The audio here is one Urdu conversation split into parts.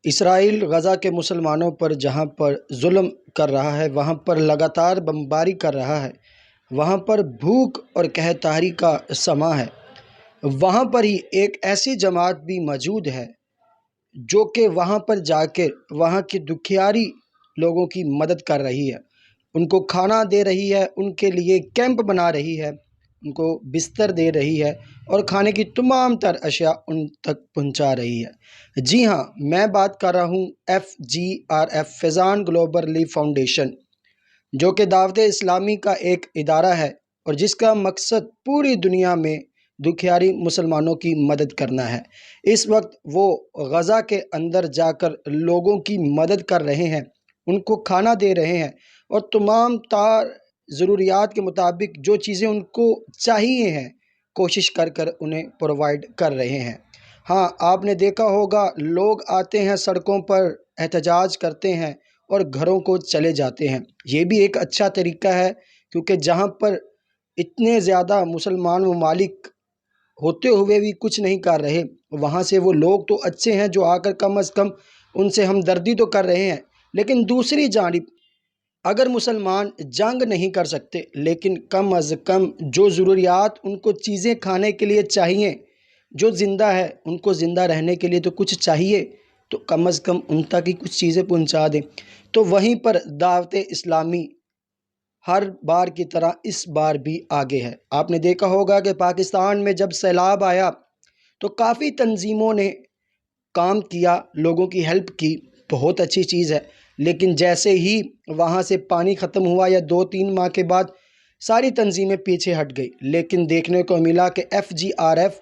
اسرائیل غزہ کے مسلمانوں پر جہاں پر ظلم کر رہا ہے، وہاں پر لگاتار بمباری کر رہا ہے، وہاں پر بھوک اور قحط طاری کا سماں ہے، وہاں پر ہی ایک ایسی جماعت بھی موجود ہے جو کہ وہاں پر جا کے وہاں کی دکھیاری لوگوں کی مدد کر رہی ہے، ان کو کھانا دے رہی ہے، ان کے لیے کیمپ بنا رہی ہے، ان کو بستر دے رہی ہے اور کھانے کی تمام تر اشیاء ان تک پہنچا رہی ہے۔ جی ہاں، میں بات کر رہا ہوں FGRF فیضان گلوبل ریلیف فاؤنڈیشن، جو کہ دعوت اسلامی کا ایک ادارہ ہے اور جس کا مقصد پوری دنیا میں دکھیاری مسلمانوں کی مدد کرنا ہے۔ اس وقت وہ غزہ کے اندر جا کر لوگوں کی مدد کر رہے ہیں، ان کو کھانا دے رہے ہیں اور تمام تار ضروریات کے مطابق جو چیزیں ان کو چاہیے ہیں کوشش کر کر انہیں پرووائڈ کر رہے ہیں۔ ہاں، آپ نے دیکھا ہوگا لوگ آتے ہیں سڑکوں پر احتجاج کرتے ہیں اور گھروں کو چلے جاتے ہیں۔ یہ بھی ایک اچھا طریقہ ہے، کیونکہ جہاں پر اتنے زیادہ مسلمان ممالک ہوتے ہوئے بھی کچھ نہیں کر رہے، وہاں سے وہ لوگ تو اچھے ہیں جو آ کر کم از کم ان سے ہمدردی تو کر رہے ہیں۔ لیکن دوسری جانب اگر مسلمان جنگ نہیں کر سکتے لیکن کم از کم جو ضروریات ان کو چیزیں کھانے کے لیے چاہیے، جو زندہ ہے ان کو زندہ رہنے کے لیے تو کچھ چاہیے، تو کم از کم ان تک ہی کچھ چیزیں پہنچا دیں۔ تو وہیں پر دعوت اسلامی ہر بار کی طرح اس بار بھی آگے ہے۔ آپ نے دیکھا ہوگا کہ پاکستان میں جب سیلاب آیا تو کافی تنظیموں نے کام کیا، لوگوں کی ہیلپ کی، بہت اچھی چیز ہے۔ لیکن جیسے ہی وہاں سے پانی ختم ہوا یا 2-3 ماہ کے بعد ساری تنظیمیں پیچھے ہٹ گئی، لیکن دیکھنے کو ملا کہ FGRF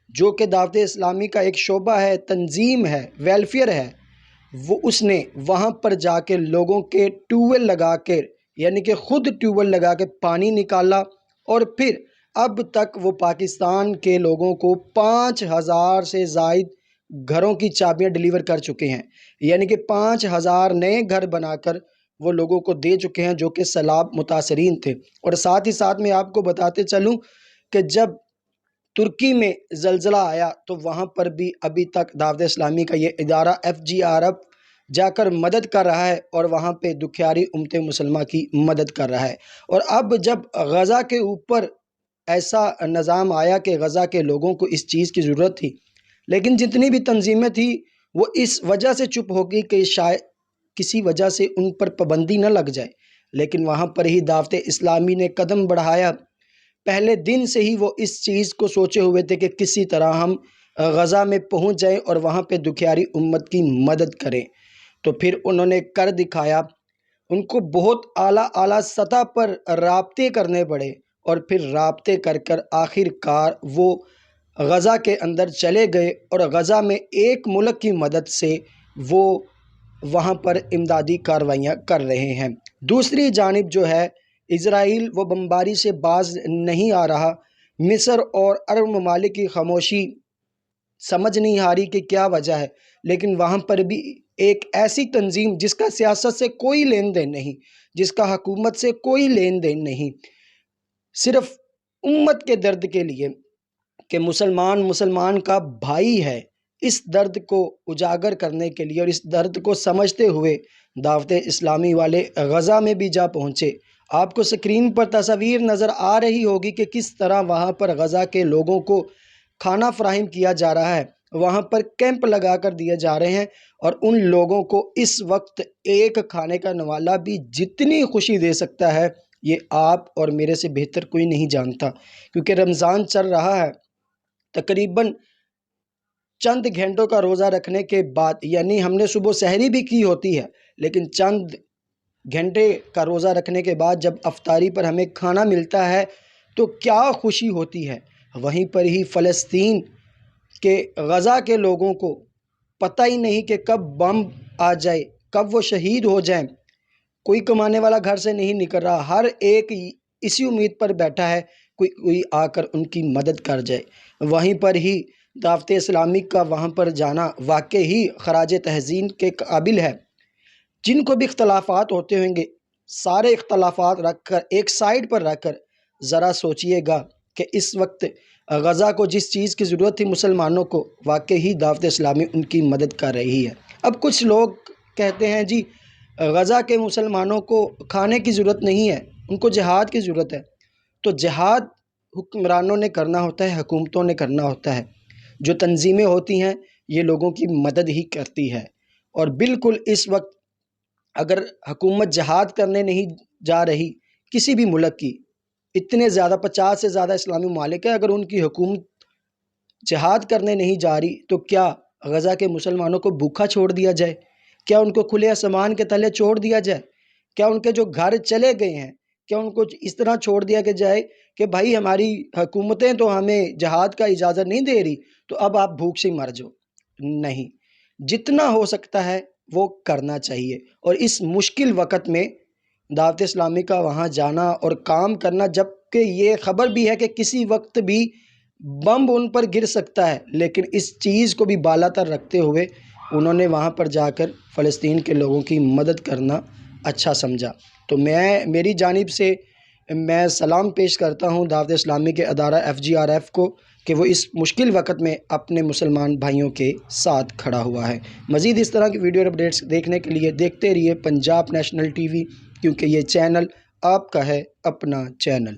جو کہ دعوت اسلامی کا ایک شعبہ ہے، تنظیم ہے، ویلفیئر ہے، وہ اس نے وہاں پر جا کے لوگوں کے ٹیوب ویل لگا کے، یعنی کہ خود ٹیوب ویل لگا کے پانی نکالا، اور پھر اب تک وہ پاکستان کے لوگوں کو 5,000 سے زائد گھروں کی چابیاں ڈیلیور کر چکے ہیں، یعنی کہ 5,000 نئے گھر بنا کر وہ لوگوں کو دے چکے ہیں جو کہ سیلاب متاثرین تھے۔ اور ساتھ ہی ساتھ میں آپ کو بتاتے چلوں کہ جب ترکی میں زلزلہ آیا تو وہاں پر بھی ابھی تک دعوت اسلامی کا یہ ادارہ FGRF جا کر مدد کر رہا ہے اور وہاں پہ دکھیاری امت مسلمہ کی مدد کر رہا ہے۔ اور اب جب غزہ کے اوپر ایسا نظام آیا کہ غزہ کے لوگوں کو اس چیز کی ضرورت تھی، لیکن جتنی بھی تنظیمیں تھیں وہ اس وجہ سے چپ ہو گئی کہ شاید کسی وجہ سے ان پر پابندی نہ لگ جائے، لیکن وہاں پر ہی دعوت اسلامی نے قدم بڑھایا۔ پہلے دن سے ہی وہ اس چیز کو سوچے ہوئے تھے کہ کسی طرح ہم غزہ میں پہنچ جائیں اور وہاں پہ دکھیاری امت کی مدد کریں۔ تو پھر انہوں نے کر دکھایا، ان کو بہت اعلیٰ سطح پر رابطے کرنے پڑے، اور پھر رابطے کر کر آخر کار وہ غزہ کے اندر چلے گئے اور غزہ میں ایک ملک کی مدد سے وہ وہاں پر امدادی کارروائیاں کر رہے ہیں۔ دوسری جانب جو ہے اسرائیل وہ بمباری سے باز نہیں آ رہا۔ مصر اور عرب ممالک کی خاموشی سمجھ نہیں آ رہی کہ کیا وجہ ہے، لیکن وہاں پر بھی ایک ایسی تنظیم جس کا سیاست سے کوئی لین دین نہیں، جس کا حکومت سے کوئی لین دین نہیں، صرف امت کے درد کے لیے کہ مسلمان کا بھائی ہے، اس درد کو اجاگر کرنے کے لیے اور اس درد کو سمجھتے ہوئے دعوت اسلامی والے غزہ میں بھی جا پہنچے۔ آپ کو سکرین پر تصاویر نظر آ رہی ہوگی کہ کس طرح وہاں پر غزہ کے لوگوں کو کھانا فراہم کیا جا رہا ہے، وہاں پر کیمپ لگا کر دیے جا رہے ہیں، اور ان لوگوں کو اس وقت ایک کھانے کا نوالہ بھی جتنی خوشی دے سکتا ہے یہ آپ اور میرے سے بہتر کوئی نہیں جانتا، کیونکہ رمضان چل رہا ہے۔ تقریباً چند گھنٹوں کا روزہ رکھنے کے بعد، یعنی ہم نے صبح سحری بھی کی ہوتی ہے، لیکن چند گھنٹے کا روزہ رکھنے کے بعد جب افطاری پر ہمیں کھانا ملتا ہے تو کیا خوشی ہوتی ہے۔ وہیں پر ہی فلسطین کے غزہ کے لوگوں کو پتہ ہی نہیں کہ کب بم آ جائے، کب وہ شہید ہو جائیں۔ کوئی کمانے والا گھر سے نہیں نکل رہا، ہر ایک اسی امید پر بیٹھا ہے کوئی آ کر ان کی مدد کر جائے۔ وہیں پر ہی دعوت اسلامی کا وہاں پر جانا واقعی خراج تحسین کے قابل ہے۔ جن کو بھی اختلافات ہوتے ہوں گے، سارے اختلافات رکھ کر ایک سائڈ پر رکھ کر ذرا سوچئے گا کہ اس وقت غزہ کو جس چیز کی ضرورت تھی مسلمانوں کو، واقعی دعوت اسلامی ان کی مدد کر رہی ہے۔ اب کچھ لوگ کہتے ہیں جی غزہ کے مسلمانوں کو کھانے کی ضرورت نہیں ہے، ان کو جہاد کی ضرورت ہے۔ تو جہاد حکمرانوں نے کرنا ہوتا ہے، حکومتوں نے کرنا ہوتا ہے۔ جو تنظیمیں ہوتی ہیں یہ لوگوں کی مدد ہی کرتی ہے، اور بالکل اس وقت اگر حکومت جہاد کرنے نہیں جا رہی کسی بھی ملک کی، اتنے زیادہ 50 سے زیادہ اسلامی ممالک ہیں، اگر ان کی حکومت جہاد کرنے نہیں جا رہی تو کیا غزہ کے مسلمانوں کو بھوکا چھوڑ دیا جائے؟ کیا ان کو کھلے آسمان کے تلے چھوڑ دیا جائے؟ کیا ان کے جو گھر چلے گئے ہیں کیا ان کو اس طرح چھوڑ دیا کہ جائے کہ بھائی ہماری حکومتیں تو ہمیں جہاد کا اجازت نہیں دے رہی تو اب آپ بھوک سے مر جاؤ؟ نہیں، جتنا ہو سکتا ہے وہ کرنا چاہیے، اور اس مشکل وقت میں دعوت اسلامی کا وہاں جانا اور کام کرنا، جبکہ یہ خبر بھی ہے کہ کسی وقت بھی بم ان پر گر سکتا ہے، لیکن اس چیز کو بھی بالا تر رکھتے ہوئے انہوں نے وہاں پر جا کر فلسطین کے لوگوں کی مدد کرنا اچھا سمجھا۔ تو میری جانب سے میں سلام پیش کرتا ہوں دعوت اسلامی کے ادارہ FGRF کو کہ وہ اس مشکل وقت میں اپنے مسلمان بھائیوں کے ساتھ کھڑا ہوا ہے۔ مزید اس طرح کی ویڈیو اور اپڈیٹس دیکھنے کے لیے دیکھتے رہیے پنجاب نیشنل TV، کیونکہ یہ چینل آپ کا ہے، اپنا چینل۔